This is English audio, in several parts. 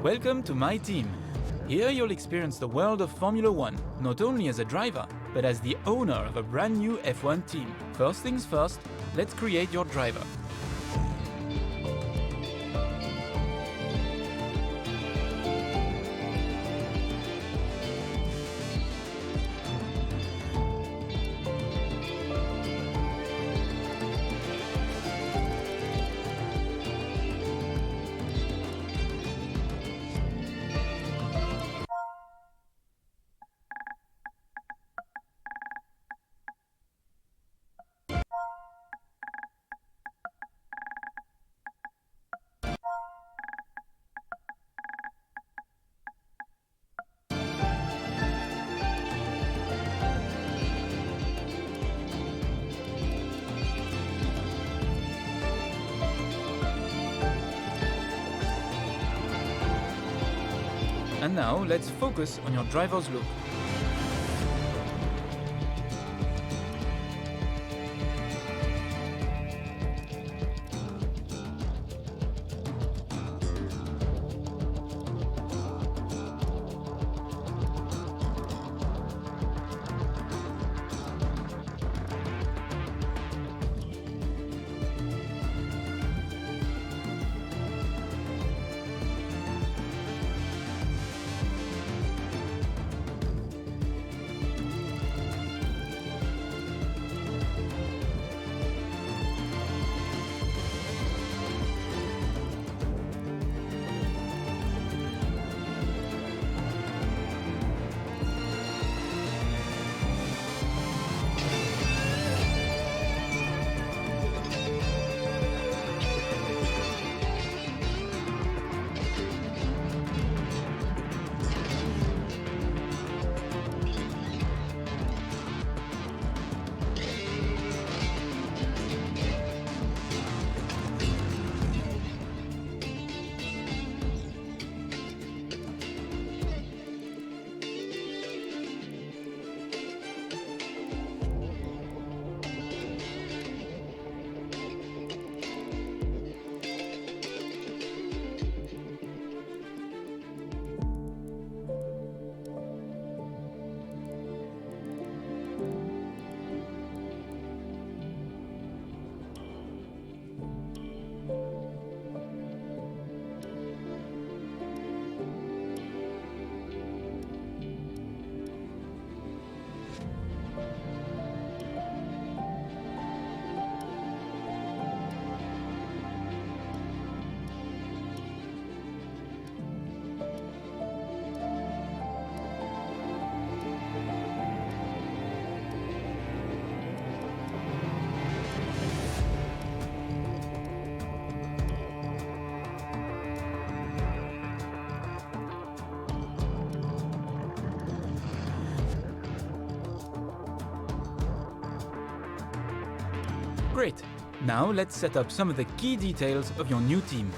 Welcome to my team. Here you'll experience the world of Formula 1, not only as a driver, but as the owner of a brand new F1 team. First things first, let's create your driver. And now let's focus on your driver's look. Great! Now let's set up some of the key details of your new team.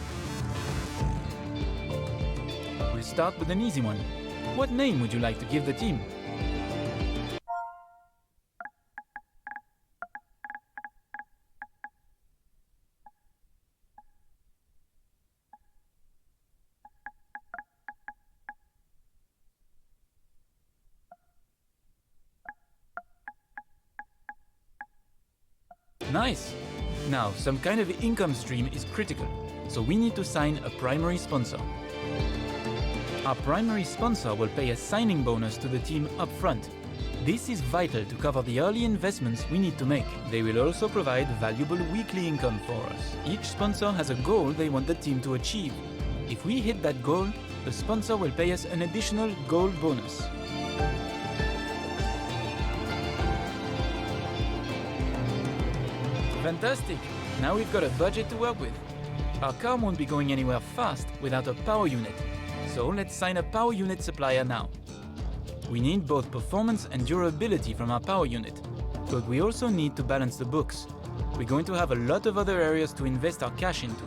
We'll start with an easy one. What name would you like to give the team? Nice! Now, some kind of income stream is critical, so we need to sign a primary sponsor. Our primary sponsor will pay a signing bonus to the team up front. This is vital to cover the early investments we need to make. They will also provide valuable weekly income for us. Each sponsor has a goal they want the team to achieve. If we hit that goal, the sponsor will pay us an additional goal bonus. Fantastic! Now we've got a budget to work with. Our car won't be going anywhere fast without a power unit, so let's sign a power unit supplier now. We need both performance and durability from our power unit, but we also need to balance the books. We're going to have a lot of other areas to invest our cash into.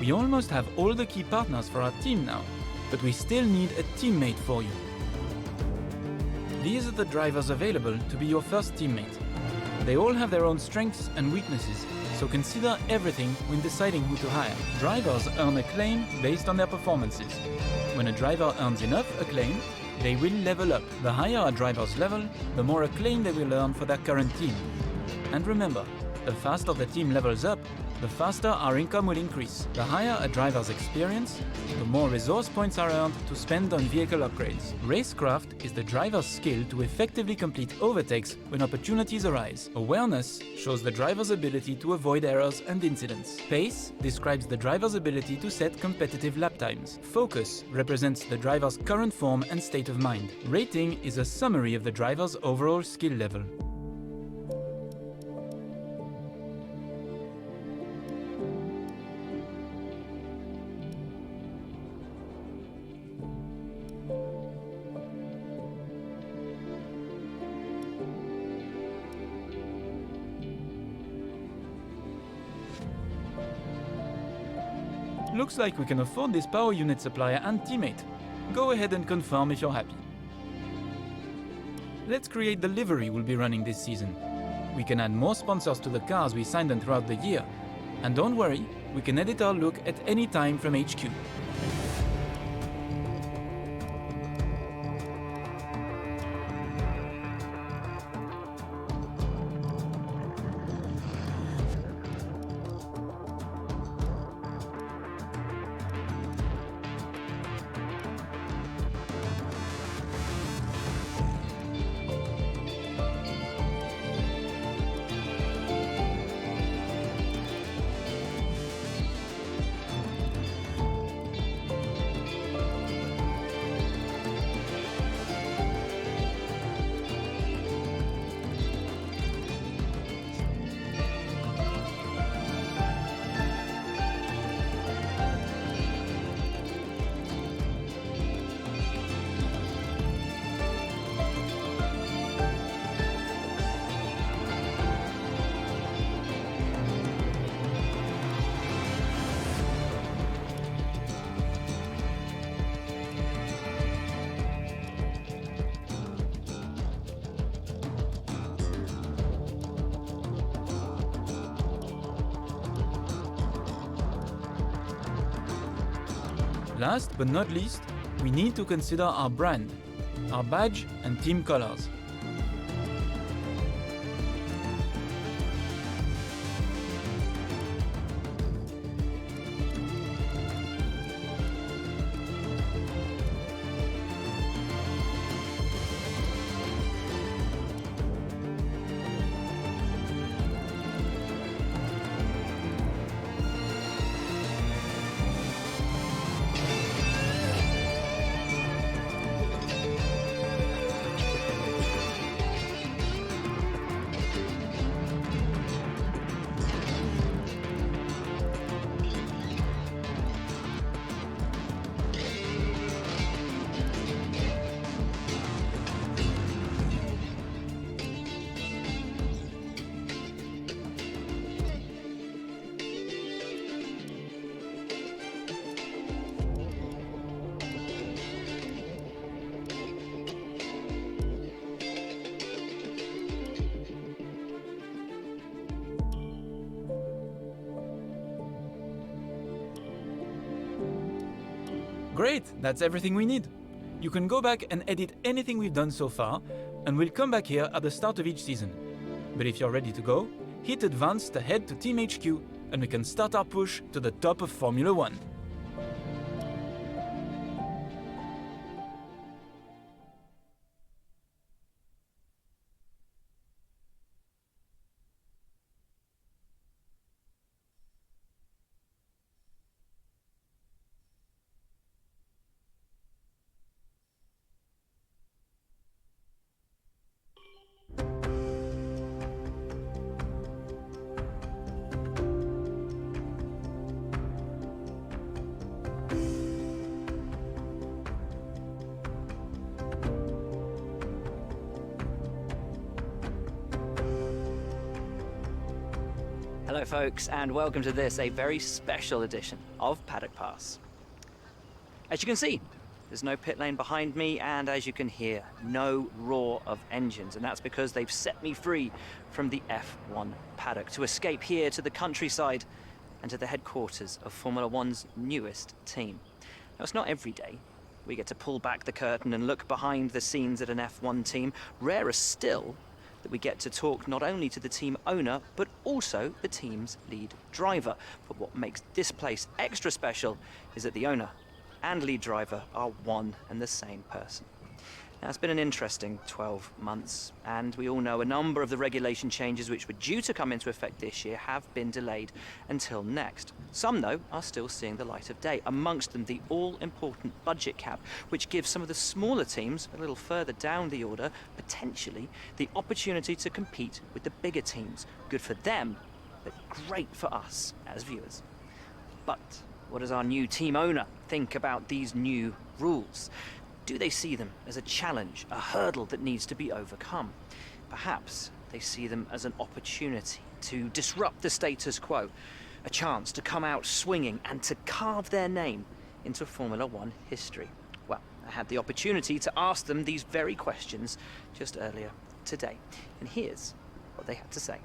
We almost have all the key partners for our team now, but we still need a teammate for you. These are the drivers available to be your first teammate. They all have their own strengths and weaknesses, so consider everything when deciding who to hire. Drivers earn acclaim based on their performances. When a driver earns enough acclaim, they will level up. The higher a driver's level, the more acclaim they will earn for their current team. And remember, the faster the team levels up, the faster our income will increase. The higher a driver's experience, the more resource points are earned to spend on vehicle upgrades. Racecraft is the driver's skill to effectively complete overtakes when opportunities arise. Awareness shows the driver's ability to avoid errors and incidents. Pace describes the driver's ability to set competitive lap times. Focus represents the driver's current form and state of mind. Rating is a summary of the driver's overall skill level. Looks like we can afford this power unit supplier and teammate. Go ahead and confirm if you're happy. Let's create the livery we'll be running this season. We can add more sponsors to the cars we signed them throughout the year. And don't worry, we can edit our look at any time from HQ. Last but not least, we need to consider our brand, our badge and team colors. Great, that's everything we need. You can go back and edit anything we've done so far, and we'll come back here at the start of each season. But if you're ready to go, hit Advance to head to Team HQ, and we can start our push to the top of Formula 1. Hello folks, and welcome to this, a very special edition of Paddock Pass. As you can see, there's no pit lane behind me, and as you can hear, no roar of engines, and that's because they've set me free from the F1 paddock to escape here to the countryside and to the headquarters of Formula One's newest team. Now, it's not every day we get to pull back the curtain and look behind the scenes at an F1 team. Rarer still that we get to talk not only to the team owner, but also the team's lead driver. But what makes this place extra special is that the owner and lead driver are one and the same person. Now, it's been an interesting 12 months, and we all know a number of the regulation changes which were due to come into effect this year have been delayed until next. Some, though, are still seeing the light of day, amongst them the all-important budget cap, which gives some of the smaller teams a little further down the order, potentially, the opportunity to compete with the bigger teams. Good for them, but great for us as viewers. But what does our new team owner think about these new rules? Do they see them as a challenge, a hurdle that needs to be overcome? Perhaps they see them as an opportunity to disrupt the status quo, a chance to come out swinging and to carve their name into Formula One history. Well, I had the opportunity to ask them these very questions just earlier today, and here's what they had to say.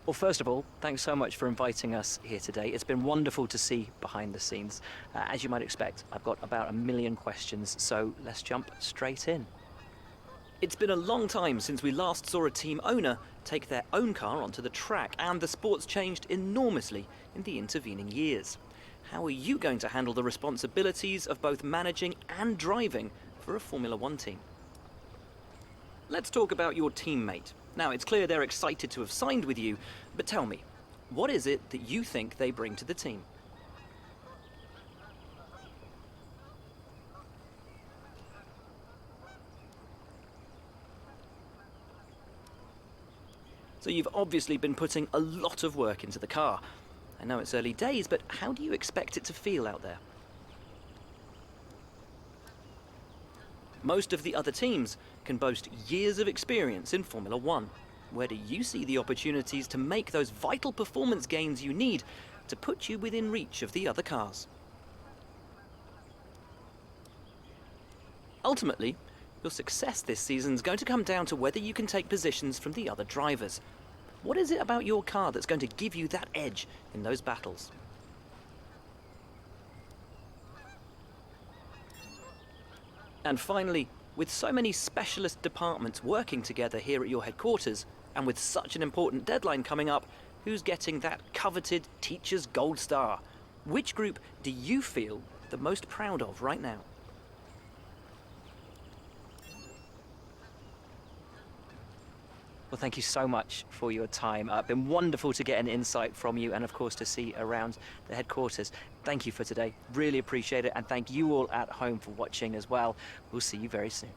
Well, first of all, thanks so much for inviting us here today. It's been wonderful to see behind the scenes. As you might expect, I've got about 1 million questions, so let's jump straight in. It's been a long time since we last saw a team owner take their own car onto the track, and the sport's changed enormously in the intervening years. How are you going to handle the responsibilities of both managing and driving for a Formula One team? Let's talk about your teammate. Now, it's clear they're excited to have signed with you, but tell me, what is it that you think they bring to the team? So you've obviously been putting a lot of work into the car. I know it's early days, but how do you expect it to feel out there? Most of the other teams can boast years of experience in Formula One. Where do you see the opportunities to make those vital performance gains you need to put you within reach of the other cars? Ultimately, your success this season is going to come down to whether you can take positions from the other drivers. What is it about your car that's going to give you that edge in those battles? And finally, with so many specialist departments working together here at your headquarters, and with such an important deadline coming up, who's getting that coveted Teacher's Gold Star? Which group do you feel the most proud of right now? Well, thank you so much for your time. It's been wonderful to get an insight from you, and of course to see around the headquarters. Thank you for today. Really appreciate it, and thank you all at home for watching as well. We'll see you very soon.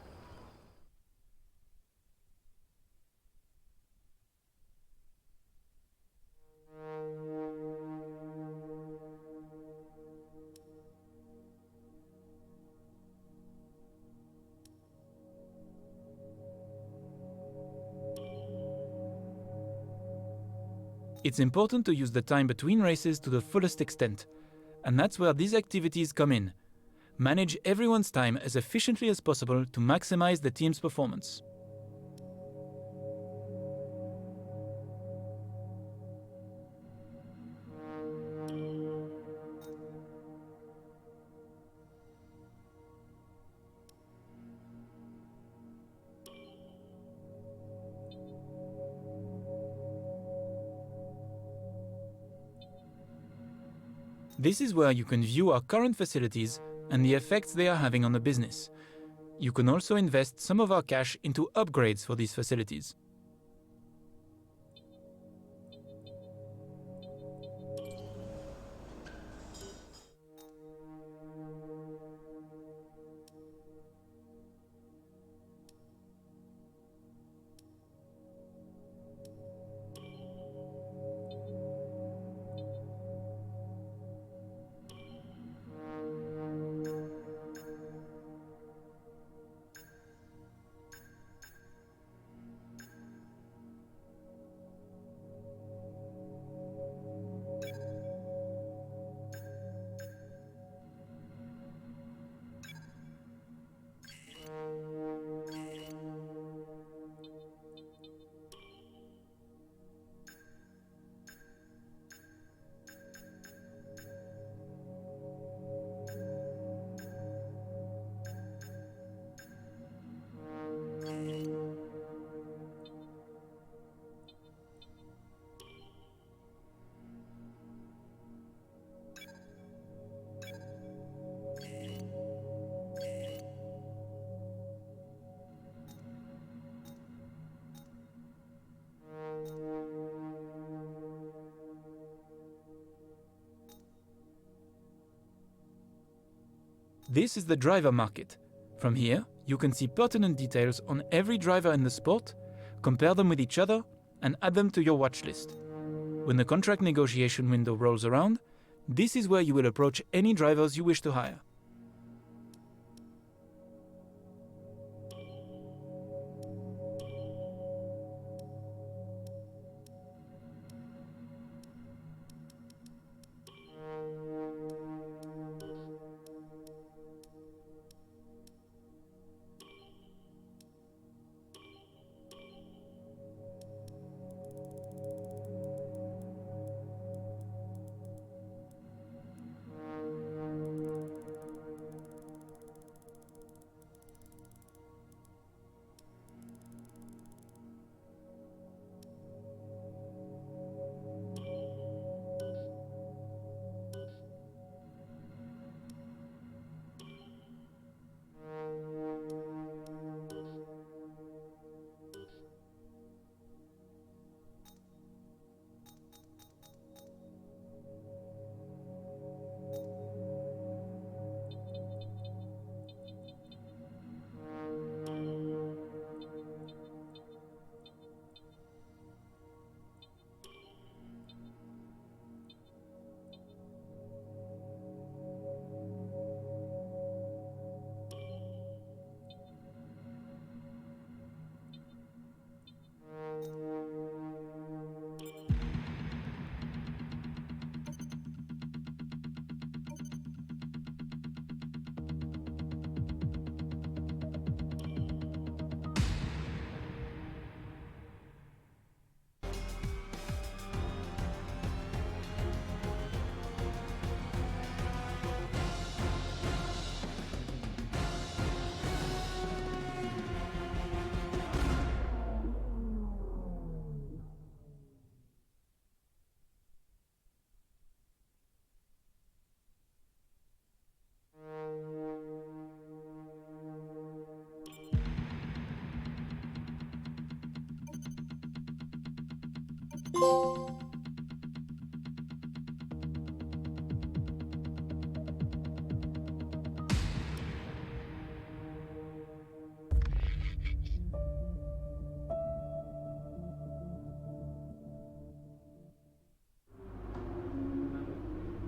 It's important to use the time between races to the fullest extent, and that's where these activities come in. Manage everyone's time as efficiently as possible to maximize the team's performance. This is where you can view our current facilities and the effects they are having on the business. You can also invest some of our cash into upgrades for these facilities. This is the driver market. From here, you can see pertinent details on every driver in the sport, compare them with each other, and add them to your watch list. When the contract negotiation window rolls around, this is where you will approach any drivers you wish to hire.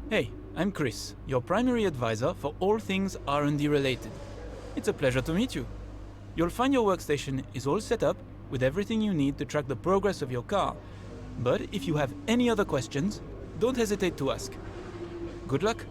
Hey, I'm Chris, your primary advisor for all things R&D related. It's a pleasure to meet you. You'll find your workstation is all set up with everything you need to track the progress of your car. But if you have any other questions, don't hesitate to ask. Good luck.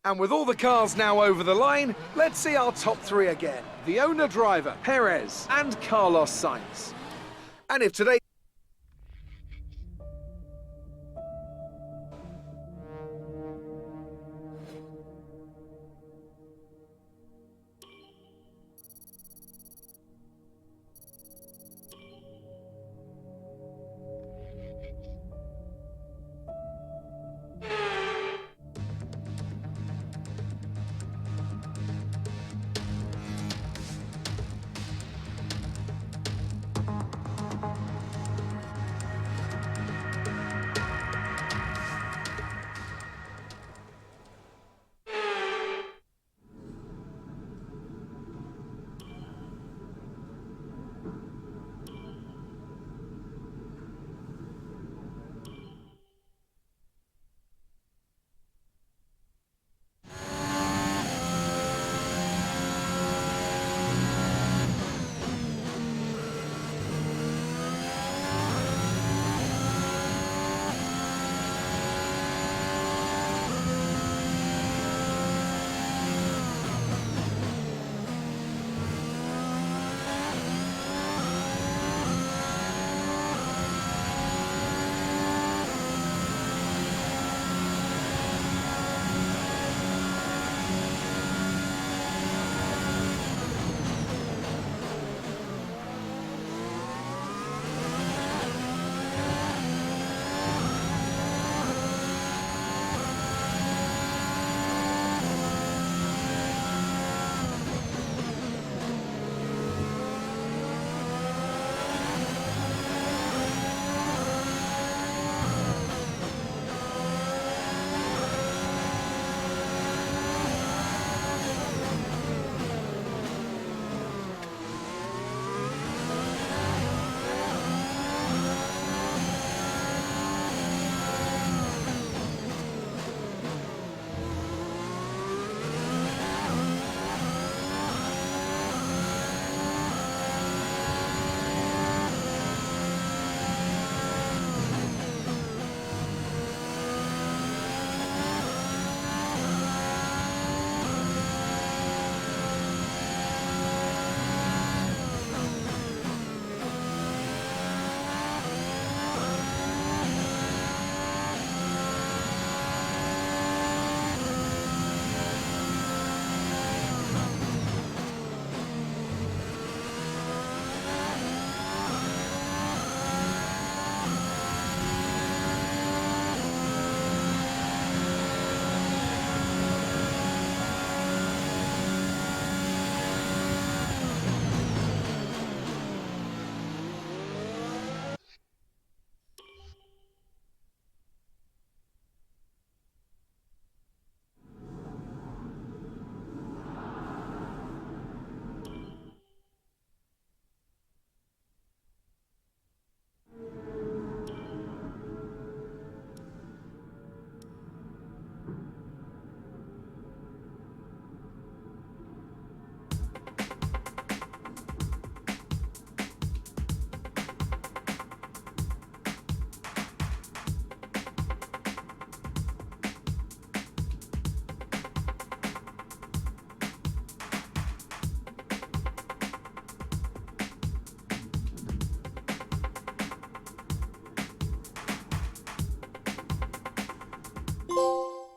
And with all the cars now over the line, let's see our top three again. The owner-driver, Perez, and Carlos Sainz. And if today...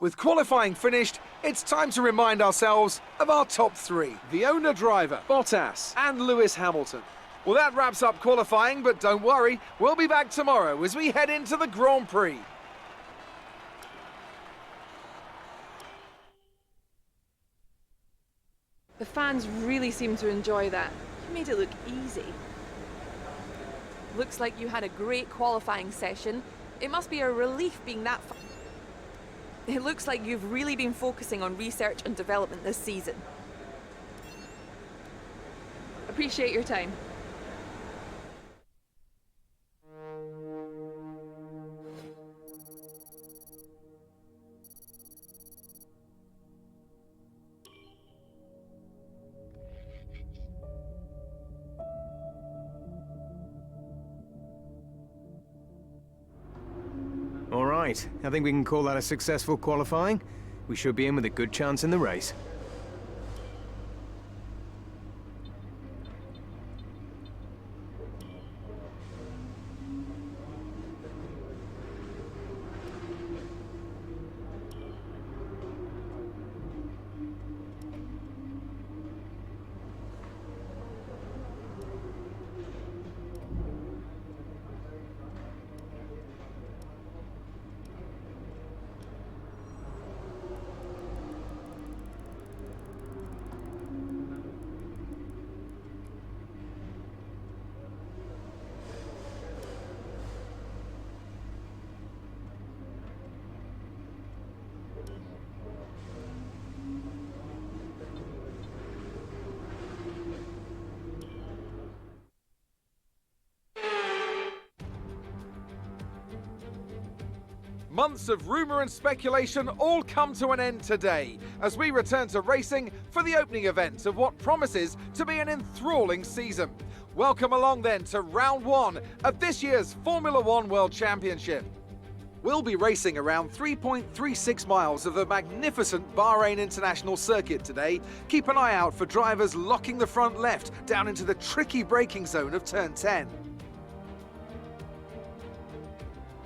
With qualifying finished, it's time to remind ourselves of our top three. The owner-driver, Bottas, and Lewis Hamilton. Well, that wraps up qualifying, but don't worry, we'll be back tomorrow as we head into the Grand Prix. The fans really seem to enjoy that. You made it look easy. Looks like you had a great qualifying session. It must be a relief being that far. It looks like you've really been focusing on research and development this season. Appreciate your time. All right, I think we can call that a successful qualifying. We should be in with a good chance in the race. Months of rumour and speculation all come to an end today as we return to racing for the opening event of what promises to be an enthralling season. Welcome along then to round one of this year's Formula One World Championship. We'll be racing around 3.36 miles of the magnificent Bahrain International Circuit today. Keep an eye out for drivers locking the front left down into the tricky braking zone of turn 10.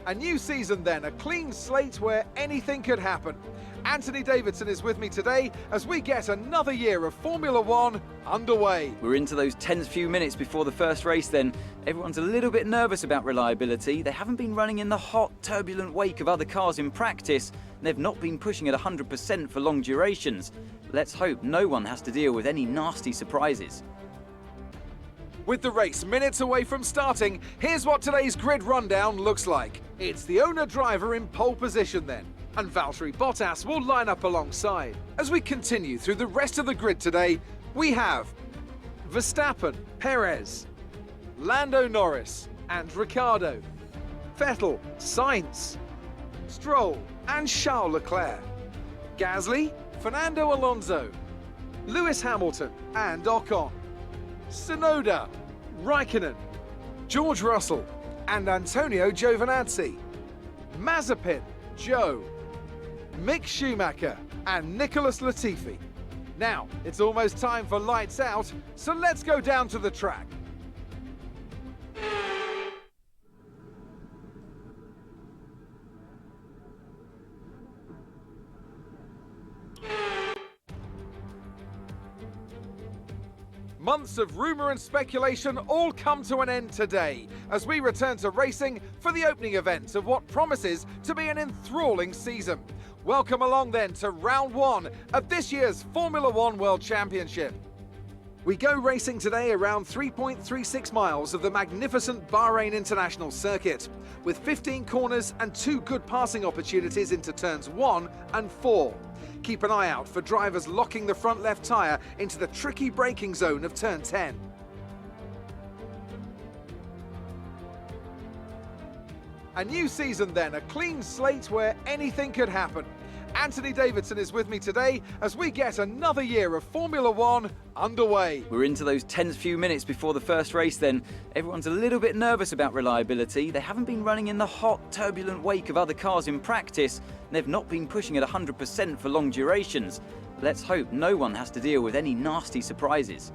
A new season then, a clean slate where anything could happen. Anthony Davidson is with me today as we get another year of Formula One underway. We're into those tense few minutes before the first race then. Everyone's a little bit nervous about reliability. They haven't been running in the hot, turbulent wake of other cars in practice. And they've not been pushing at 100% for long durations. Let's hope no one has to deal with any nasty surprises. With the race minutes away from starting, here's what today's grid rundown looks like. It's the owner-driver in pole position then, and Valtteri Bottas will line up alongside. As we continue through the rest of the grid today, we have Verstappen, Perez, Lando Norris and Ricciardo, Vettel, Sainz, Stroll and Charles Leclerc, Gasly, Fernando Alonso, Lewis Hamilton and Ocon, Tsunoda, Raikkonen, George Russell and Antonio Giovinazzi, Mazepin, Joe, Mick Schumacher and Nicholas Latifi. Now, it's almost time for lights out, so let's go down to the track. Months of rumour and speculation all come to an end today as we return to racing for the opening event of what promises to be an enthralling season. Welcome along then to round one of this year's Formula One World Championship. We go racing today around 3.36 miles of the magnificent Bahrain International Circuit, with 15 corners and 2 good passing opportunities into turns 1 and 4. Keep an eye out for drivers locking the front left tyre into the tricky braking zone of turn 10. A new season then, a clean slate where anything could happen. Anthony Davidson is with me today as we get another year of Formula One underway. We're into those tense few minutes before the first race then. Everyone's a little bit nervous about reliability. They haven't been running in the hot, turbulent wake of other cars in practice. And they've not been pushing at 100% for long durations. Let's hope no one has to deal with any nasty surprises.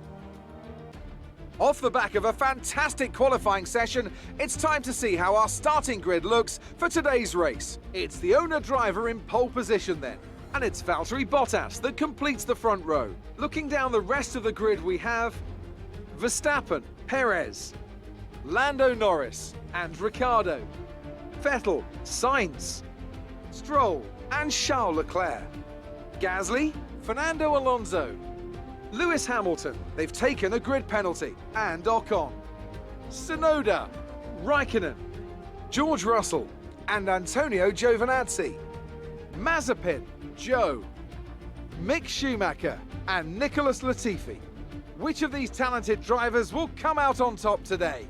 Off the back of a fantastic qualifying session, it's time to see how our starting grid looks for today's race. It's the owner-driver in pole position then, and it's Valtteri Bottas that completes the front row. Looking down the rest of the grid we have Verstappen, Perez, Lando Norris and Ricciardo, Vettel, Sainz, Stroll and Charles Leclerc, Gasly, Fernando Alonso, Lewis Hamilton, they've taken a grid penalty, and Ocon, Tsunoda, Raikkonen, George Russell and Antonio Giovinazzi, Mazepin, Joe, Mick Schumacher and Nicholas Latifi. Which of these talented drivers will come out on top today?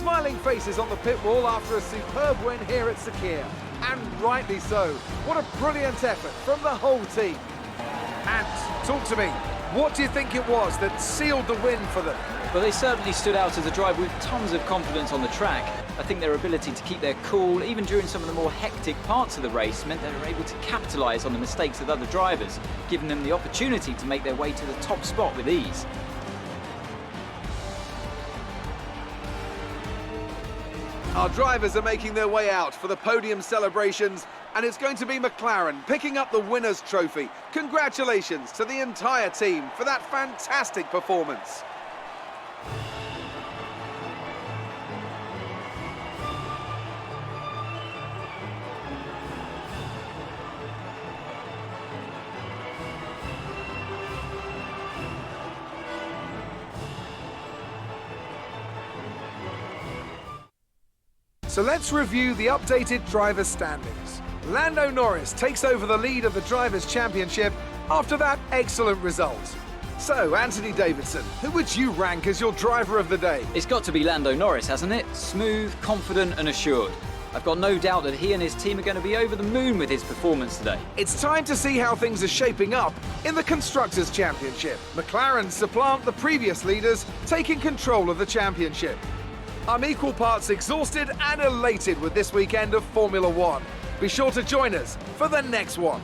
Smiling faces on the pit wall after a superb win here at Sakir. And rightly so. What a brilliant effort from the whole team. And talk to me, what do you think it was that sealed the win for them? Well, they certainly stood out as a drive with tons of confidence on the track. I think their ability to keep their cool, even during some of the more hectic parts of the race, meant they were able to capitalise on the mistakes of other drivers, giving them the opportunity to make their way to the top spot with ease. Our drivers are making their way out for the podium celebrations, and it's going to be McLaren picking up the winner's trophy. Congratulations to the entire team for that fantastic performance. So let's review the updated driver standings. Lando Norris takes over the lead of the Drivers' Championship after that excellent result. So, Anthony Davidson, who would you rank as your driver of the day? It's got to be Lando Norris, hasn't it? Smooth, confident and assured. I've got no doubt that he and his team are going to be over the moon with his performance today. It's time to see how things are shaping up in the Constructors' Championship. McLaren supplant the previous leaders, taking control of the championship. I'm equal parts exhausted and elated with this weekend of Formula One. Be sure to join us for the next one.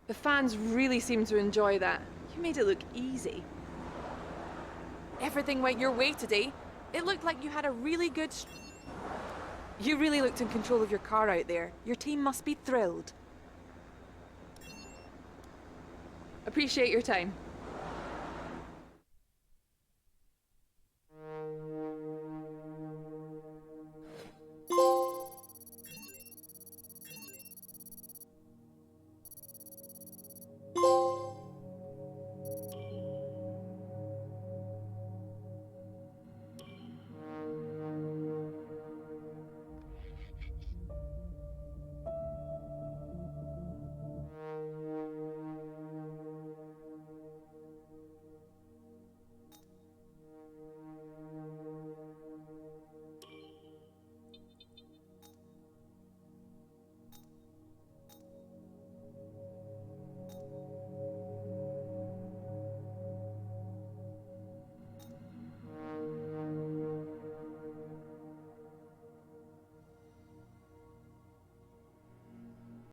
The fans really seem to enjoy that. You made it look easy. Everything went your way today. It looked like you had a really good... You really looked in control of your car out there. Your team must be thrilled. Appreciate your time.